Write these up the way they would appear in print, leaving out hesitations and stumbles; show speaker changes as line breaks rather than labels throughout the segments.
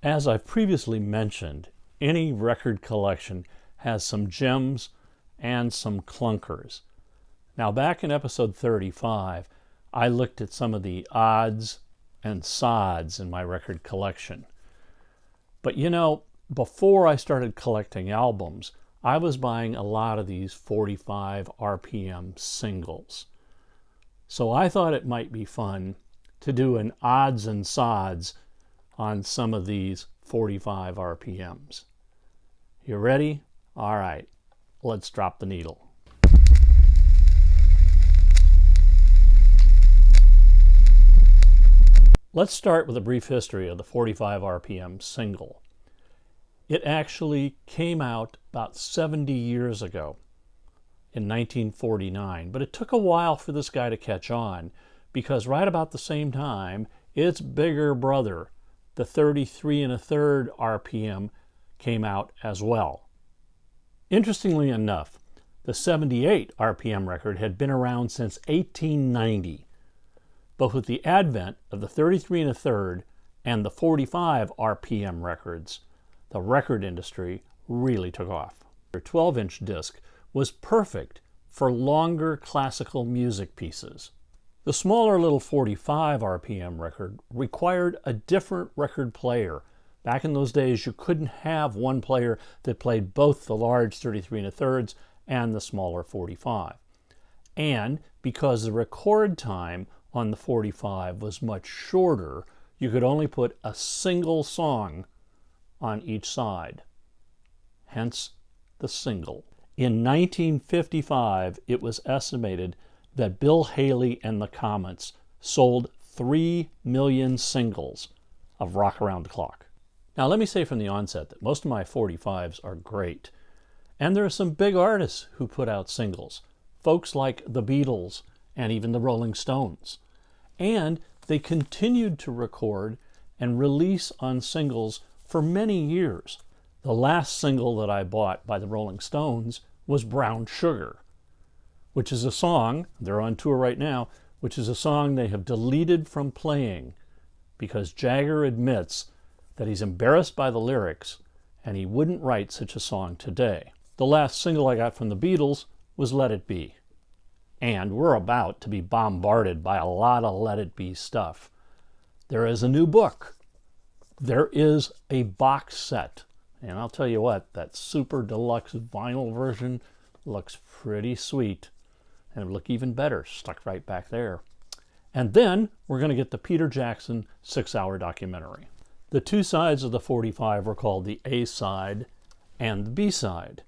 As I've previously mentioned, any record collection has some gems and some clunkers. Now, back in episode 35, I looked at some of the odds and sods in my record collection. But you know, before I started collecting albums, I was buying a lot of these 45 RPM singles. So I thought it might be fun to do an odds and sods on some of these 45 RPMs. You ready? All right, let's drop the needle. Let's start with a brief history of the 45 RPM single. It actually came out about 70 years ago in 1949, but it took a while for this guy to catch on because right about the same time, its bigger brother, the 33 1/3 RPM, came out as well. Interestingly enough, the 78 RPM record had been around since 1890, but with the advent of the 33 1/3 and the 45 RPM records, the record industry really took off. Their 12-inch disc was perfect for longer classical music pieces. The smaller little 45 RPM record required a different record player. Back in those days, you couldn't have one player that played both the large 33 1/3 and the smaller 45. And because the record time on the 45 was much shorter, you could only put a single song on each side. Hence the single. In 1955, it was estimated that Bill Haley and the Comets sold 3 million singles of Rock Around the Clock. Now, let me say from the onset that most of my 45s are great, and there are some big artists who put out singles, folks like the Beatles and even the Rolling Stones. And they continued to record and release on singles for many years. The last single that I bought by the Rolling Stones was Brown Sugar, which is a song, they're on tour right now, which is a song they have deleted from playing because Jagger admits that he's embarrassed by the lyrics and he wouldn't write such a song today. The last single I got from the Beatles was Let It Be. And we're about to be bombarded by a lot of Let It Be stuff. There is a new book. There is a box set. And I'll tell you what, that super deluxe vinyl version looks pretty sweet. And it would look even better, stuck right back there. And then we're going to get the Peter Jackson 6-hour documentary. The two sides of the 45 were called the A side and the B side.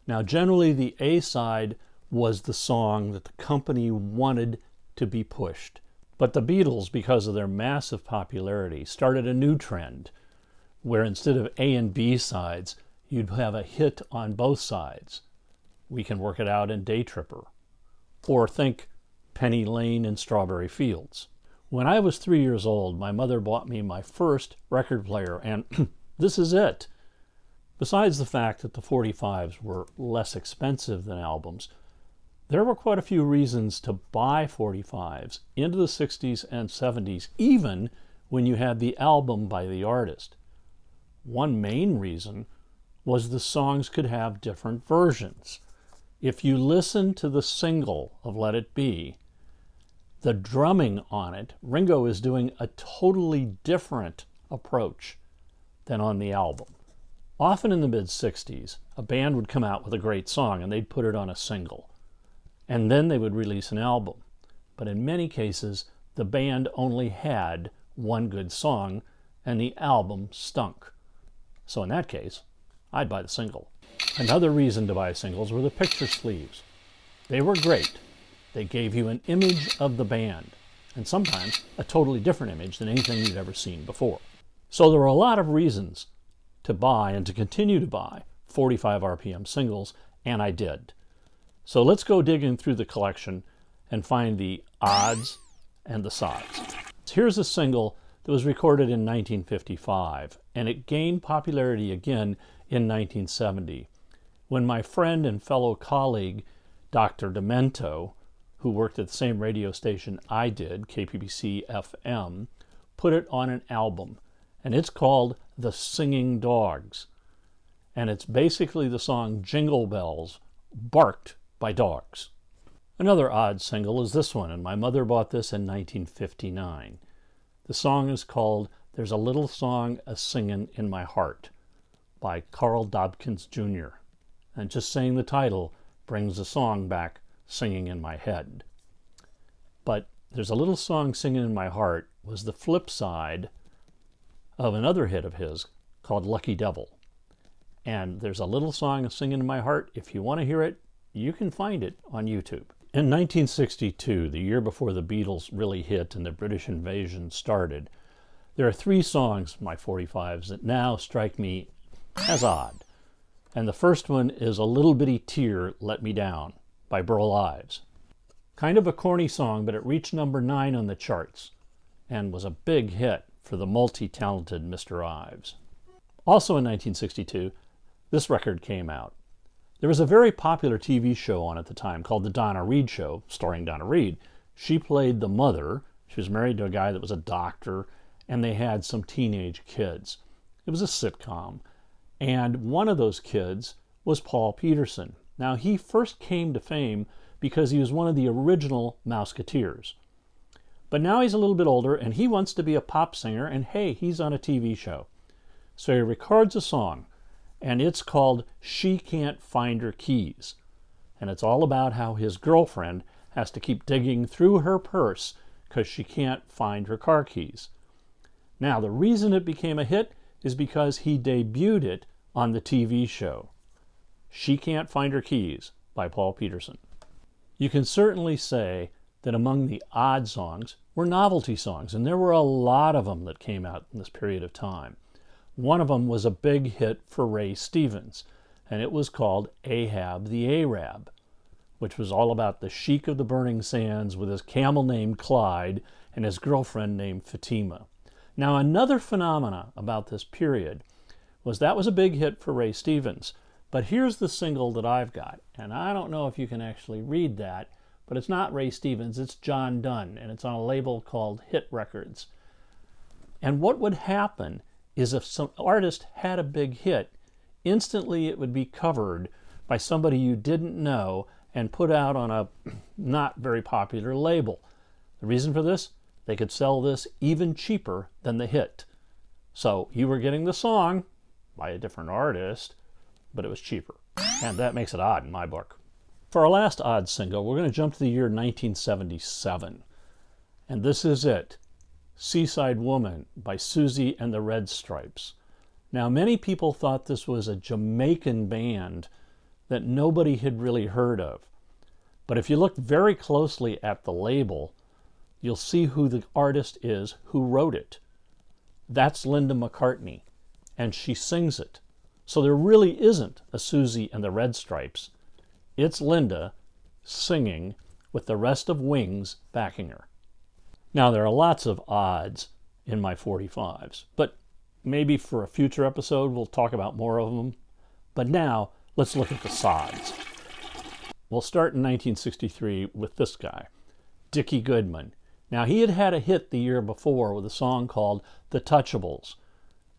Now, generally, the A side was the song that the company wanted to be pushed. But the Beatles, because of their massive popularity, started a new trend where instead of A and B sides, you'd have a hit on both sides. We Can Work It Out in Day Tripper. Or think Penny Lane and Strawberry Fields. When I was 3 years old, my mother bought me my first record player, and this is it. Besides the fact that the 45s were less expensive than albums, there were quite a few reasons to buy 45s into the 60s and 70s, even when you had the album by the artist. One main reason was the songs could have different versions. If you listen to the single of Let It Be, the drumming on it, Ringo is doing a totally different approach than on the album. Often in the mid-60s, a band would come out with a great song and they'd put it on a single. And then they would release an album. But in many cases, the band only had one good song and the album stunk. So in that case, I'd buy the single. Another reason to buy singles were the picture sleeves. They were great. They gave you an image of the band, and sometimes a totally different image than anything you'd ever seen before. So there were a lot of reasons to buy and to continue to buy 45 RPM singles, and I did. So let's go digging through the collection and find the odds and the sods. Here's a single that was recorded in 1955, and it gained popularity again in 1970, when my friend and fellow colleague, Dr. Demento, who worked at the same radio station I did, KPBC FM, put it on an album, and it's called the Singing Dogs. And it's basically the song Jingle Bells, barked by dogs. Another odd single is this one, and my mother bought this in 1959. The song is called There's a Little Song A-Singin' in My Heart by Carl Dobkins Jr. And just saying the title brings the song back singing in my head. But There's a Little Song Singin' in My Heart was the flip side of another hit of his called Lucky Devil. And There's a Little Song Singin' in My Heart. If you want to hear it, you can find it on YouTube. In 1962, the year before the Beatles really hit and the British invasion started, there are 3 songs, my 45s, that now strike me as odd. And the first one is A Little Bitty Tear Let Me Down by Burl Ives. Kind of a corny song, but it reached number 9 on the charts and was a big hit for the multi-talented Mr. Ives. Also in 1962, this record came out. There was a very popular TV show on at the time called The Donna Reed Show, starring Donna Reed. She played the mother. She was married to a guy that was a doctor, and they had some teenage kids. It was a sitcom. And one of those kids was Paul Peterson. Now, he first came to fame because he was one of the original Mouseketeers. But now he's a little bit older, and he wants to be a pop singer, and hey, he's on a TV show. So he records a song, and it's called She Can't Find Her Keys. And it's all about how his girlfriend has to keep digging through her purse because she can't find her car keys. Now, the reason it became a hit is because he debuted it on the TV show. She Can't Find Her Keys by Paul Peterson. You can certainly say that among the odd songs were novelty songs, and there were a lot of them that came out in this period of time. One of them was a big hit for Ray Stevens, and it was called Ahab the Arab, which was all about the sheik of the burning sands with his camel named Clyde and his girlfriend named Fatima. Now, another phenomena about this period was that was a big hit for Ray Stevens, but here's the single that I've got, and I don't know if you can actually read that, but it's not Ray Stevens, it's John Dunn, and it's on a label called Hit Records. And what would happen is if some artist had a big hit, instantly it would be covered by somebody you didn't know and put out on a not very popular label. The reason for this? They could sell this even cheaper than the hit. So you were getting the song by a different artist, but it was cheaper. And that makes it odd in my book. For our last odd single, we're going to jump to the year 1977. And this is it. Seaside Woman by Susie and the Red Stripes. Now, many people thought this was a Jamaican band that nobody had really heard of. But if you look very closely at the label, you'll see who the artist is who wrote it. That's Linda McCartney, and she sings it. So there really isn't a Susie and the Red Stripes. It's Linda singing with the rest of Wings backing her. Now, there are lots of odds in my 45s, but maybe for a future episode we'll talk about more of them. But now, let's look at the Sods. We'll start in 1963 with this guy, Dickie Goodman. Now, he had had a hit the year before with a song called The Touchables,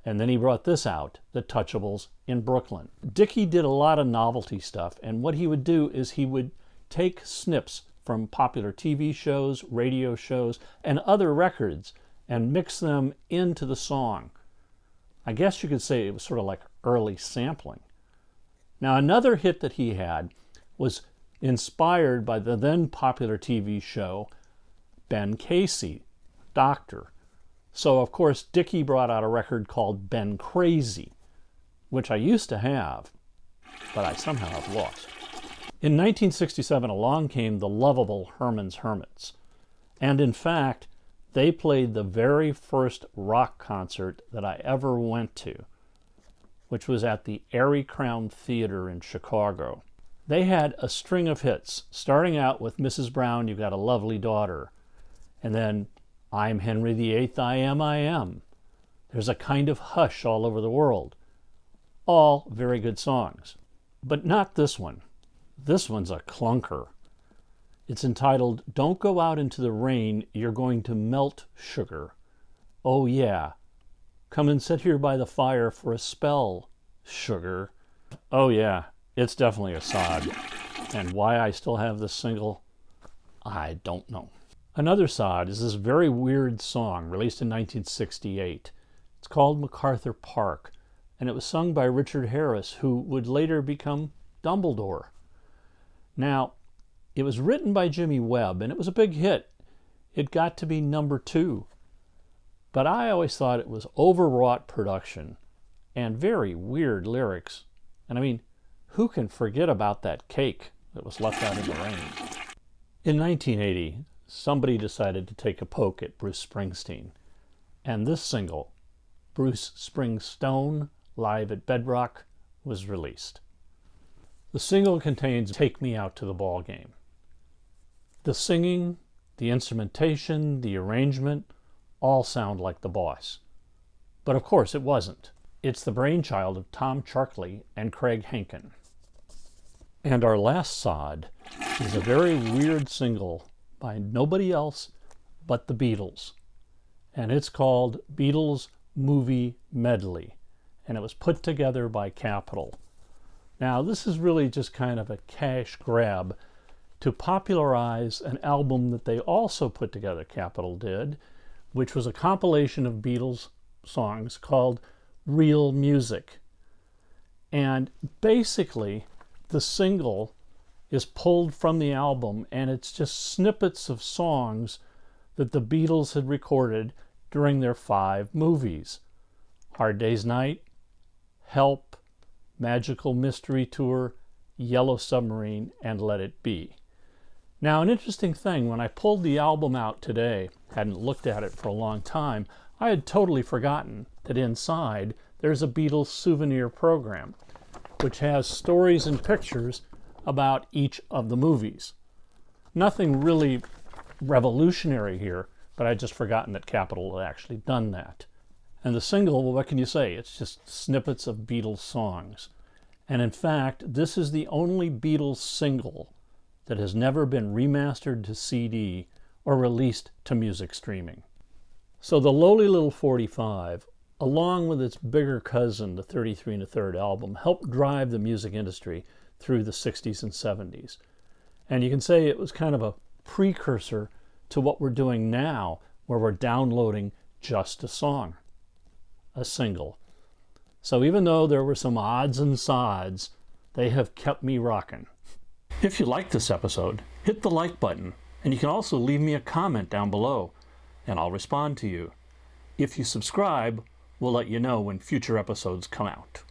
and then he brought this out, The Touchables in Brooklyn. Dickie did a lot of novelty stuff, and what he would do is he would take snips from popular TV shows, radio shows, and other records and mix them into the song. I guess you could say it was sort of like early sampling. Now, another hit that he had was inspired by the then popular TV show Ben Casey, Doctor. So, of course, Dickie brought out a record called Ben Crazy, which I used to have, but I somehow have lost. In 1967, along came the lovable Herman's Hermits. And in fact, they played the very first rock concert that I ever went to, which was at the Airy Crown Theater in Chicago. They had a string of hits, starting out with Mrs. Brown, You've Got a Lovely Daughter, and then I'm Henry VIII, I Am. There's a Kind of Hush All Over the World. All very good songs. But not this one. This one's a clunker. It's entitled, Don't Go Out Into the Rain, You're Going to Melt Sugar. Oh yeah, Come and sit here by the fire for a spell, sugar. Oh yeah, it's definitely a sod. And why I still have this single, I don't know. Another sod is this very weird song released in 1968. It's called Macarthur Park, and it was sung by Richard Harris, who would later become Dumbledore. Now, it was written by Jimmy Webb, and it was a big hit. It got to be number 2. But I always thought it was overwrought production and very weird lyrics. And I mean, who can forget about that cake that was left out in the rain? In 1980, somebody decided to take a poke at Bruce Springsteen. And this single, Bruce Springstone, live at Bedrock, was released. The single contains Take Me Out to the Ball Game. The singing, the instrumentation, the arrangement, all sound like the boss. But of course it wasn't. It's the brainchild of Tom Charkley and Craig Henkin. And our last sod is a very weird single by nobody else but the Beatles. And it's called Beatles Movie Medley. And it was put together by Capitol. Now this is really just kind of a cash grab to popularize an album that they also put together, Capitol did, which was a compilation of Beatles songs called Real Music. And basically, the single is pulled from the album, and it's just snippets of songs that the Beatles had recorded during their 5 movies. Hard Day's Night, Help, Magical Mystery Tour, Yellow Submarine, and Let It Be. Now, an interesting thing, when I pulled the album out today, hadn't looked at it for a long time, I had totally forgotten that inside there's a Beatles souvenir program, which has stories and pictures about each of the movies. Nothing really revolutionary here, but I'd just forgotten that Capitol had actually done that. And the single, well, what can you say? It's just snippets of Beatles songs. And in fact, this is the only Beatles single that has never been remastered to CD or released to music streaming. So the lowly little 45, along with its bigger cousin, the 33 1/3 album, helped drive the music industry through the 60s and 70s. And you can say it was kind of a precursor to what we're doing now, where we're downloading just a song, a single. So even though there were some odds and sods, they have kept me rocking. If you like this episode, hit the like button, and you can also leave me a comment down below, and I'll respond to you. If you subscribe, we'll let you know when future episodes come out.